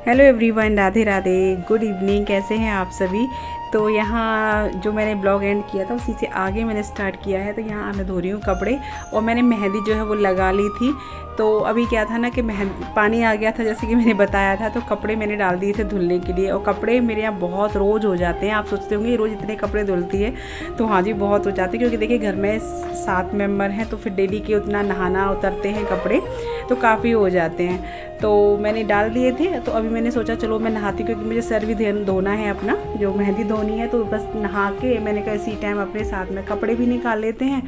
Hello everyone, Radhe Radhe, good evening. कैसे हैं आप सभी। तो यहाँ जो मैंने ब्लॉग एंड किया था उसी से आगे मैंने स्टार्ट किया है। तो यहाँ मैं धो रही हूँ कपड़े और मैंने मेहंदी जो है वो लगा ली थी। तो अभी क्या था ना कि पानी आ गया था जैसे कि मैंने बताया था, तो कपड़े मैंने डाल दिए थे धुलने के लिए। और कपड़े मेरे यहाँ बहुत रोज़ हो जाते हैं। आप सोचते होंगे रोज़ इतने कपड़े धुलती है, तो हाँ जी बहुत हो जाते हैं, क्योंकि देखिए घर में 7 मेंबर हैं तो फिर डेली के उतना नहाना उतरते हैं कपड़े, तो काफ़ी हो जाते हैं। तो मैंने डाल दिए थे। तो अभी मैंने सोचा चलो मैं नहाती, क्योंकि मुझे सर भी धोना है अपना, जो मेहंदी धोनी है। तो बस नहा के मैंने कहा इसी टाइम अपने साथ में कपड़े भी निकाल लेते हैं।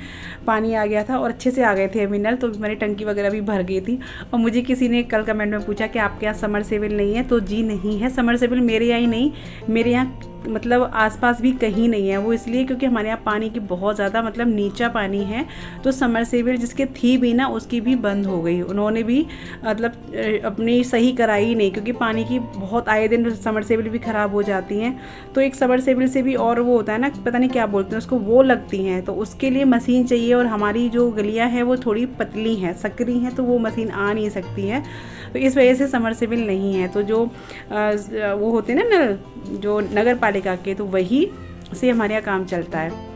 पानी आ गया था और अच्छे से आ गए थे मिनरल, तो मैंने टंकी वगैरह भी भर गई थी। और मुझे किसी ने कल कमेंट में पूछा कि आपके यहाँ समरसेबल नहीं है, तो जी नहीं है समरसेबल, मेरे यहाँ ही नहीं, मेरे यहाँ मतलब आसपास भी कहीं नहीं है। वो इसलिए क्योंकि हमारे यहाँ पानी की बहुत ज़्यादा मतलब नीचा पानी है। तो समरसेबल जिसके थी भी ना, उसकी भी बंद हो गई। उन्होंने भी मतलब अपनी सही कराई नहीं, क्योंकि पानी की बहुत आए दिन समरसेबल भी ख़राब हो जाती हैं। तो एक समरसेबल से भी और वो होता है ना, पता नहीं क्या बोलते हैं उसको, वो लगती हैं। तो उसके लिए मशीन चाहिए, और हमारी जो गलियाँ हैं वो थोड़ी पतली हैं, सकरी हैं, तो वो मशीन आ नहीं सकती है। तो इस वजह से समरसेबल नहीं है। तो जो वो होते हैं ना जो नगर पालिका के, तो वही से हमारे यहाँ काम चलता है।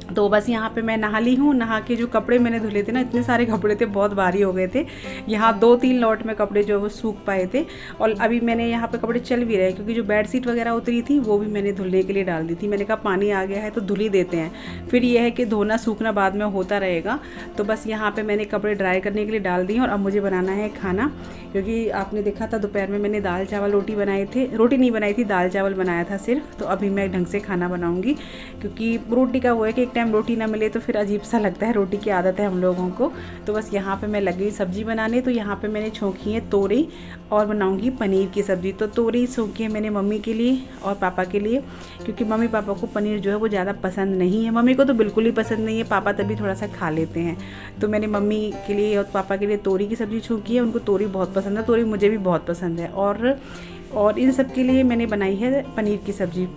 तो बस यहाँ पे मैं नहा ली हूँ। नहा के जो कपड़े मैंने धुले थे ना, इतने सारे कपड़े थे, बहुत भारी हो गए थे। यहाँ 2-3 लॉट में कपड़े जो वो सूख पाए थे। और अभी मैंने यहाँ पे कपड़े चल भी रहे, क्योंकि जो बेड शीट वगैरह उतरी थी वो भी मैंने धुलने के लिए डाल दी थी। मैंने कहा पानी आ गया है तो धुल ही देते हैं, फिर ये है कि धोना सूखना बाद में होता रहेगा। तो बस यहाँ पर मैंने कपड़े ड्राई करने के लिए डाल दिए। और अब मुझे बनाना है खाना, क्योंकि आपने देखा था दोपहर में मैंने दाल चावल रोटी बनाए थे, रोटी नहीं बनाई थी, दाल चावल बनाया था सिर्फ। तो अभी मैं ढंग से खाना बनाऊँगी, क्योंकि रोटी का वो है कि एक टाइम रोटी ना मिले तो फिर अजीब सा लगता है, रोटी की आदत है हम लोगों को। तो बस यहाँ पे मैं लगी सब्जी बनाने। तो यहाँ पे मैंने छोंकी है तोरई और बनाऊंगी पनीर की सब्ज़ी। तो तोरई छोंकी है मैंने मम्मी के लिए और पापा के लिए, क्योंकि मम्मी पापा को पनीर जो है वो ज़्यादा पसंद नहीं है। मम्मी को तो बिल्कुल ही पसंद नहीं है, पापा तभी थोड़ा सा खा लेते हैं। तो मैंने मम्मी के लिए और पापा के लिए तोरई की सब्ज़ी छोंकी है। उनको तोरई बहुत पसंद है, तोरई मुझे भी बहुत पसंद है। और इन सब के लिए मैंने बनाई है पनीर की सब्ज़ी।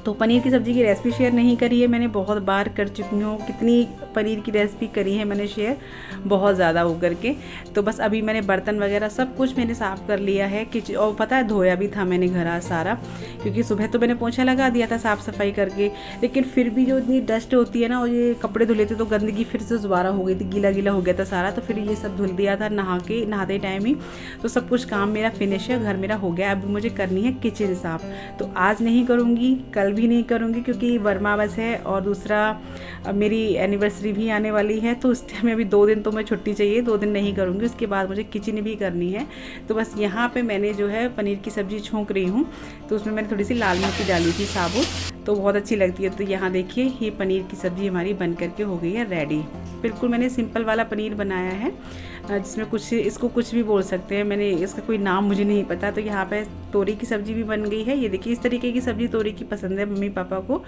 तो पनीर की सब्ज़ी की रेसिपी शेयर नहीं करी है, मैंने बहुत बार कर चुकी हूँ। कितनी पनीर की रेसिपी करी है मैंने शेयर, बहुत ज़्यादा हो करके। तो बस अभी मैंने बर्तन वगैरह सब कुछ मैंने साफ़ कर लिया है किचन, और पता है धोया भी था मैंने घर आज सारा, क्योंकि सुबह तो मैंने पोछा लगा दिया था साफ़ सफाई करके। लेकिन फिर भी जो इतनी डस्ट होती है ना, और ये कपड़े धुले थे तो गंदगी फिर से दोबारा हो गई थी, गीला गीला हो गया था सारा। तो फिर ये सब धुल दिया था नहाते टाइम ही। तो सब कुछ काम मेरा फिनिश है, घर मेरा हो गया। अभी मुझे करनी है किचन साफ़। तो आज नहीं करूँगी, कल भी नहीं करूँगी, क्योंकि वरमावस है, और दूसरा मेरी एनिवर्सरी भी आने वाली है। तो उस टाइम में भी 2 दिन तो मैं छुट्टी चाहिए, 2 दिन नहीं करूँगी। उसके बाद मुझे किचन भी करनी है। तो बस यहाँ पे मैंने जो है पनीर की सब्ज़ी छोंक रही हूँ। तो उसमें मैंने थोड़ी सी लाल मिर्ची डाली थी साबुत, तो बहुत अच्छी लगती है। तो यहाँ देखिए ये पनीर की सब्ज़ी हमारी बन करके हो गई है रेडी। बिल्कुल मैंने सिंपल वाला पनीर बनाया है, जिसमें कुछ इसको कुछ भी बोल सकते हैं, मैंने इसका कोई नाम मुझे नहीं पता। तो यहाँ पे तोरी की सब्ज़ी भी बन गई है। ये देखिए इस तरीके की सब्ज़ी तोरी की पसंद है मम्मी पापा को,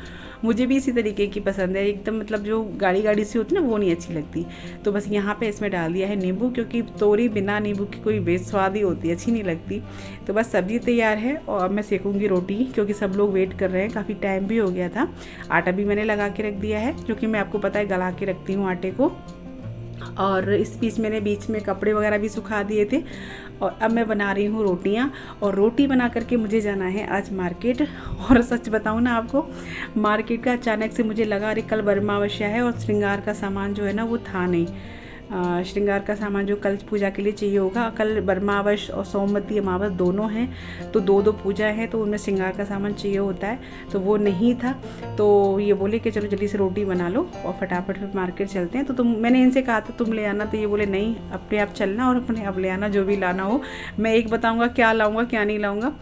मुझे भी इसी तरीके की पसंद है। एकदम मतलब जो गाढ़ी गाढ़ी सी होती है ना, वो नहीं अच्छी लगती। तो बस यहाँ पे इसमें डाल दिया है नींबू, क्योंकि तोरी बिना नींबू की कोई बेस्वाद ही होती है, अच्छी नहीं लगती। तो बस सब्ज़ी तैयार है और मैं सेकूँगी रोटी, क्योंकि सब लोग वेट कर रहे हैं, काफ़ी टाइम भी हो गया था। आटा भी मैंने लगा के रख दिया है, जो कि मैं आपको पता है गला के रखती हूँ आटे को। और इस बीच मैंने बीच में कपड़े वगैरह भी सुखा दिए थे। और अब मैं बना रही हूँ रोटियाँ, और रोटी बना करके मुझे जाना है आज मार्केट। और सच बताऊँ ना आपको, मार्केट का अचानक से मुझे लगा अरे कल वरमावस्या है और श्रृंगार का सामान जो है ना वो था नहीं। श्रृंगार का सामान जो कल पूजा के लिए चाहिए होगा, कल वरमावस और सोमवती अमावस दोनों हैं, तो 2 पूजा है, तो उनमें श्रृंगार का सामान चाहिए होता है, तो वो नहीं था। तो ये बोले कि चलो जल्दी से रोटी बना लो और फटाफट फिर मार्केट चलते हैं। तो मैंने इनसे कहा था तुम ले आना, तो ये बोले नहीं अपने आप चलना और अपने आप ले आना, जो भी लाना हो। मैं एक बताऊँगा क्या लाऊँगा क्या नहीं लाऊँगा।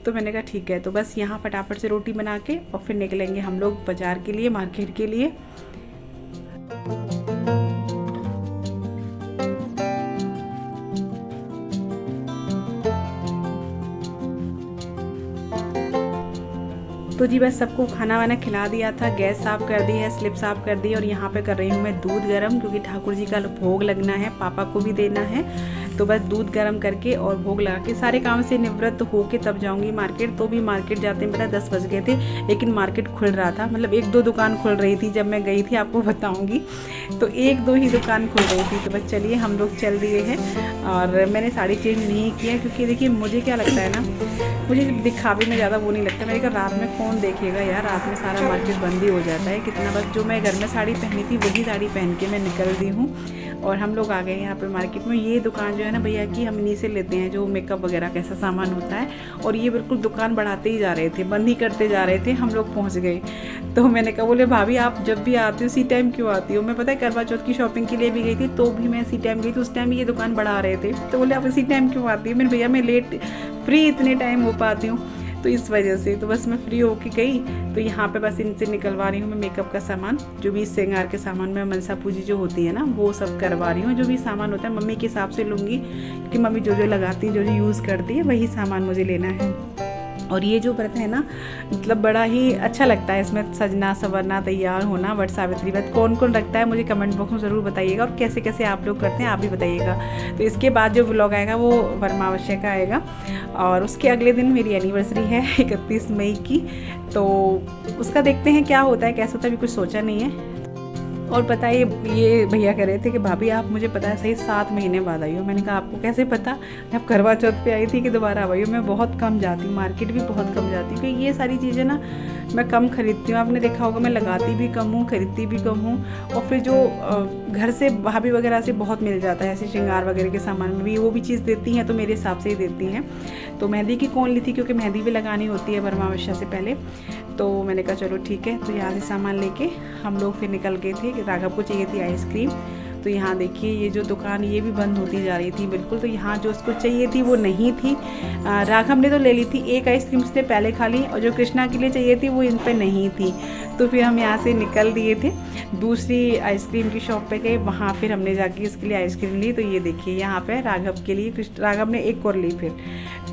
तो मैंने कहा ठीक है। तो बस यहाँ फटाफट से रोटी बना के और फिर निकलेंगे हम लोग बाज़ार के लिए, मार्केट के लिए। तो जी बस सबको खाना वाना खिला दिया था, गैस साफ़ कर दी है, स्लिप साफ़ कर दी। और यहाँ पे कर रही हूँ मैं दूध गर्म, क्योंकि ठाकुर जी का भोग लगना है, पापा को भी देना है। तो बस दूध गर्म करके और भोग लगा के सारे काम से निवृत्त होके तब जाऊँगी मार्केट। तो भी मार्केट जाते हैं पता 10 बज गए थे, लेकिन मार्केट खुल रहा था, मतलब 1-2 दुकान खुल रही थी जब मैं गई थी, आपको बताऊँगी। तो 1-2 ही दुकान खुल रही थी। तो बस चलिए हम लोग चल दिए हैं। और मैंने साड़ी चेंज नहीं किया क्योंकि देखिए मुझे क्या लगता है ना, मुझे दिखावे में ज़्यादा वो नहीं लगता। मैंने कहा रात में कौन देखेगा यार, रात में सारा मार्केट बंद ही हो जाता है कितना। बस जो मैं घर में साड़ी पहनी थी वही साड़ी पहन के मैं निकल दी हूँ। और हम लोग आ गए यहाँ पे मार्केट में। ये दुकान जो है ना भैया की, हम इन्हीं से लेते हैं जो मेकअप वगैरह कैसा सामान होता है। और ये बिल्कुल दुकान बढ़ाते ही जा रहे थे, बंद ही करते जा रहे थे। हम लोग पहुँच गए। तो मैंने कहा, बोले भाभी आप जब भी आती हो उसी टाइम क्यों आती हो? मैं पता है करवा चौथ की शॉपिंग के लिए भी गई थी, तो भी मैं इसी टाइम गई थी। उस टाइम ये दुकान बढ़ा रहे थे। तो बोले आप इसी टाइम क्यों आती हो? मैंने भैया मैं लेट फ्री इतने टाइम हो पाती हूँ, तो इस वजह से तो बस मैं फ्री होके गई। तो यहाँ पे बस इनसे निकलवा रही हूँ मैं मेकअप का सामान, जो भी श्रृंगार के सामान में मनसा पूजी जो होती है ना, वो सब करवा रही हूँ। जो भी सामान होता है मम्मी के हिसाब से लूँगी, क्योंकि मम्मी जो जो लगाती है, जो जो यूज़ करती है, वही सामान मुझे लेना है। और ये जो व्रत है ना, मतलब बड़ा ही अच्छा लगता है इसमें सजना संवरना, तैयार होना। वट सावित्री व्रत कौन कौन रखता है मुझे कमेंट बॉक्स में ज़रूर बताइएगा, और कैसे कैसे आप लोग करते हैं आप भी बताइएगा। तो इसके बाद जो व्लॉग आएगा वो वरमावस्या का आएगा, और उसके अगले दिन मेरी एनिवर्सरी है 31 मई की। तो उसका देखते हैं क्या होता है कैसा होता है, अभी कुछ सोचा नहीं है। और पता है ये भैया कह रहे थे कि भाभी आप मुझे पता है सही 7 महीने बाद आई हो। मैंने कहा आपको कैसे पता? आप करवा चौथ पे आई थी कि दोबारा आई हो? मैं बहुत कम जाती हूँ मार्केट, भी बहुत कम जाती हूँ, क्योंकि ये सारी चीज़ें ना मैं कम खरीदती हूँ। आपने देखा होगा मैं लगाती भी कम हूँ, खरीदती भी कम हूँ। और फिर जो घर से भाभी वगैरह से बहुत मिल जाता है, ऐसे श्रृंगार वगैरह के सामान में भी वो भी चीज़ देती हैं, तो मेरे हिसाब से ही देती हैं। तो मेहंदी की कौन ली थी, क्योंकि मेहंदी भी लगानी होती है वरमावस्या से पहले। तो मैंने कहा चलो ठीक है। तो यहाँ से सामान लेके हम लोग फिर निकल गए थे। राघव को चाहिए थी आइसक्रीम। तो यहाँ देखिए ये जो दुकान ये भी बंद होती जा रही थी बिल्कुल। तो यहाँ जो उसको चाहिए थी वो नहीं थी। राघव ने तो ले ली थी, एक आइसक्रीम उसने पहले खा ली, और जो कृष्णा के लिए चाहिए थी वो इन पे नहीं थी। तो फिर हम यहाँ से निकल दिए थे, दूसरी आइसक्रीम की शॉप पे गए, वहाँ फिर हमने जाके इसके लिए आइसक्रीम ली। तो ये देखिए यहाँ पे राघव के लिए, राघव ने एक और ली फिर।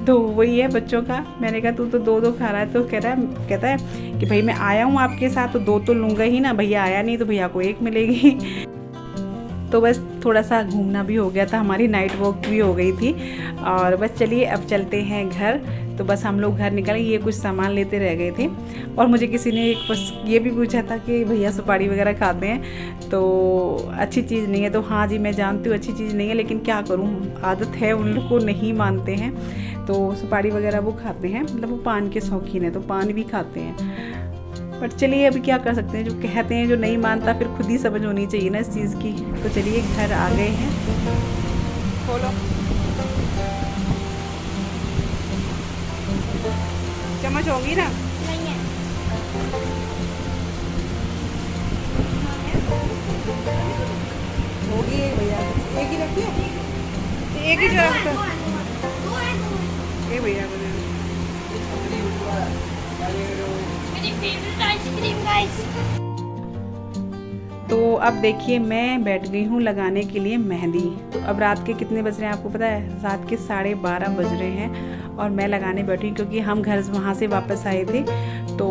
तो वही है बच्चों का। मैंने कहा तू तो 2-2 खा रहा है, तो कहता है कि भाई मैं आया हूँ आपके साथ तो 2 तो लूँगा ही ना, भैया आया नहीं तो भैया को 1 मिलेगी। तो बस थोड़ा सा घूमना भी हो गया था, हमारी नाइट वॉक भी हो गई थी। और बस चलिए अब चलते हैं घर। तो बस हम लोग घर निकले, ये कुछ सामान लेते रह गए थे। और मुझे किसी ने एक बस ये भी पूछा था कि भैया सुपारी वगैरह खाते हैं तो अच्छी चीज़ नहीं है। तो हाँ जी मैं जानती हूँ अच्छी चीज़ नहीं है, लेकिन क्या करूँ, आदत है, उन लोग को नहीं मानते हैं। तो सुपारी वगैरह वो खाते हैं, मतलब वो पान के शौकीन है, तो पान भी खाते हैं। बट चलिए अभी क्या कर सकते हैं, जो कहते हैं जो नहीं मानता फिर खुद ही समझ होनी चाहिए ना इस चीज़ की। तो चलिए घर आ गए हैं। खोलो, चम्मच होगी ना? नहीं है। होगी भैया, एक ही रखिए, एक ही जो भैया तो अब देखिए मैं बैठ गई हूँ लगाने के लिए मेहंदी। तो अब रात के कितने बज रहे हैं आपको पता है? रात के 12:30 बज रहे हैं और मैं लगाने बैठी हूँ, क्योंकि हम घर वहाँ से वापस आए थे तो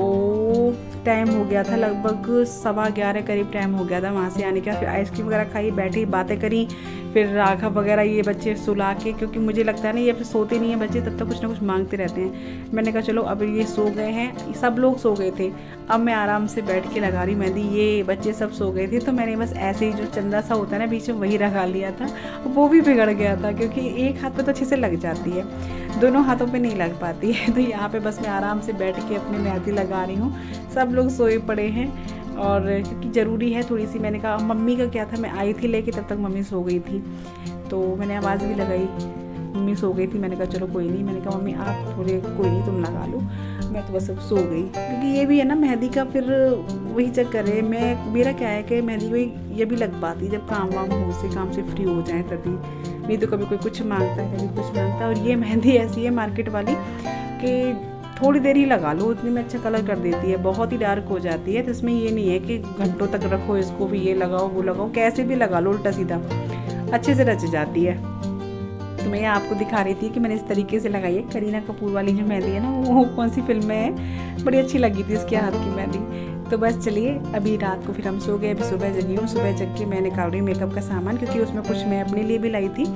टाइम हो गया था, लगभग 11:15 करीब टाइम हो गया था वहाँ से आने का। फिर आइसक्रीम वगैरह खाई, बैठी, बातें करी, फिर राघव वगैरह ये बच्चे सुला के, क्योंकि मुझे लगता है ना ये फिर सोते नहीं हैं बच्चे, तब तक कुछ ना कुछ मांगते रहते हैं। मैंने कहा चलो अब ये सो गए हैं, सब लोग सो गए थे, अब मैं आराम से बैठ के लगा रही मेहंदी। ये बच्चे सब सो गए थे, तो मैंने बस ऐसे ही जो चंदा सा होता है ना बीच में वही लगा लिया था, वो भी बिगड़ गया था, क्योंकि एक हाथ पे तो अच्छे से लग जाती है, दोनों हाथों पे नहीं लग पाती है। तो यहाँ पे बस मैं आराम से बैठ के अपनी मेहंदी लगा रही हूँ। सब लोग सोए पड़े हैं, और क्योंकि ज़रूरी है थोड़ी सी। मैंने कहा मम्मी का क्या था, मैं आई थी लेके तब तक मम्मी सो गई थी, तो मैंने आवाज़ भी लगाई, मम्मी सो गई थी। मैंने कहा चलो कोई नहीं, मैंने कहा मम्मी आप थोड़े कोई नहीं तुम लगा लो, मैं तो बस अब सो गई। क्योंकि ये भी है ना मेहंदी का फिर वही चक्कर है। मेरा क्या है कि मेहंदी वही ये भी लग पाती जब काम वाम हो से, काम से फ्री हो जाए तभी, नहीं तो कभी कोई कुछ मांगता है, कभी कुछ मांगता है। और ये मेहंदी ऐसी है मार्केट वाली कि थोड़ी देर ही लगा लो उतनी में अच्छा कलर कर देती है, बहुत ही डार्क हो जाती है। तो इसमें ये नहीं है कि घंटों तक रखो इसको, भी ये लगाओ वो लगाओ, कैसे भी लगा लो उल्टा सीधा अच्छे से रच जाती है। तो मैं आपको दिखा रही थी कि मैंने इस तरीके से लगाई है। करीना कपूर वाली जो मेहंदी है ना, वो कौन सी फिल्म में है, बड़ी अच्छी लगी थी इसके हाथ की मेहंदी। तो बस चलिए, अभी रात को फिर हम सो गए। अभी सुबह जगी हूँ, सुबह जग के मैं निकाल रही हूँ मेकअप का सामान, क्योंकि उसमें कुछ मैं अपने लिए भी लाई थी,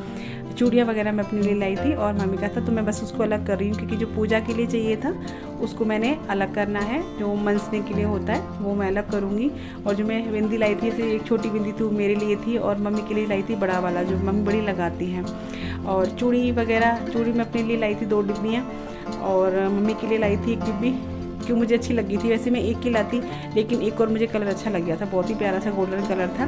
चूड़ियाँ वगैरह मैं अपने लिए लाई थी और मम्मी का था, तो मैं बस उसको अलग कर रही हूँ, क्योंकि जो पूजा के लिए चाहिए था उसको मैंने अलग करना है, जो मनसने के लिए होता है वो मैं अलग करूँगी। और जो मैं बिंदी लाई थी, जैसे एक छोटी बिंदी थी वो मेरे लिए थी और मम्मी के लिए लाई थी बड़ा वाला, जो मम्मी बड़ी लगाती हैं। और चूड़ी वगैरह, चूड़ी मैं अपने लिए लाई थी 2 डिब्बियाँ और मम्मी के लिए लाई थी 1 डिब्बी, क्यों मुझे अच्छी लगी थी। वैसे मैं एक ही लाती, लेकिन एक और मुझे कलर अच्छा लग गया था, बहुत ही प्यारा सा गोल्डन कलर था,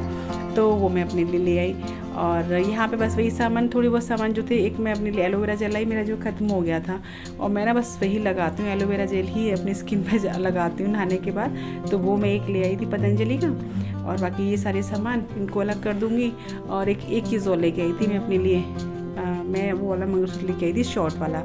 तो वो मैं अपने लिए ले आई। और यहाँ पे बस वही सामान, थोड़ी बहुत सामान जो थे, एक मैं अपने लिए एलोवेरा जेल लाई, मेरा जो ख़त्म हो गया था, और मैं ना बस वही लगाती हूँ, एलोवेरा जेल ही अपनी स्किन पे लगाती हूँ नहाने के बाद, तो वो मैं एक ले आई थी पतंजलि का। और बाकी ये सारे सामान इनको अलग कर दूँगी। और एक चीज़ और लेके आई थी मैं अपने लिए, मैं वो वाला मंगलसूत्र लेके आई थी शॉर्ट वाला,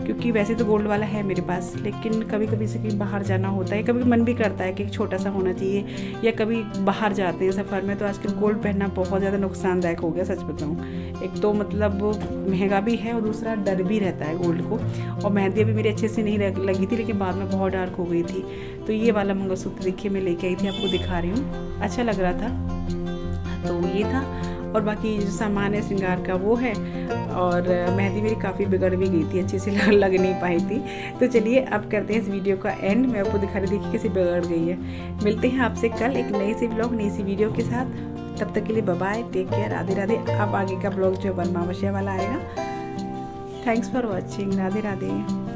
क्योंकि वैसे तो गोल्ड वाला है मेरे पास, लेकिन कभी कभी से कहीं बाहर जाना होता है, कभी मन भी करता है कि छोटा सा होना चाहिए, या कभी बाहर जाते हैं सफ़र में, तो आजकल गोल्ड पहनना बहुत ज़्यादा नुकसानदायक हो गया, सच बताऊँ। एक तो मतलब महंगा भी है और दूसरा डर भी रहता है गोल्ड को। और मेहंदी अभी मेरी अच्छे से नहीं लगी थी, लेकिन बाद में बहुत डार्क हो गई थी। तो ये वाला मंगलसूत्र देखिए मैं लेके आई थी, आपको दिखा रही हूँ, अच्छा लग रहा था, तो ये था। और बाकी जो सामान है श्रृंगार का वो है। और मेहंदी मेरी काफ़ी बिगड़ भी गई थी, अच्छे से लग नहीं पाई थी। तो चलिए अब करते हैं इस वीडियो का एंड। मैं आपको दिखा रही थी कैसे बिगड़ गई है। मिलते हैं आपसे कल एक नई सी ब्लॉग, नई सी वीडियो के साथ। तब तक के लिए bye bye, take care, Radhe Radhe. अब आगे का ब्लॉग जो वनमावस्या वाला आएगा। Thanks for watching, Radhe Radhe.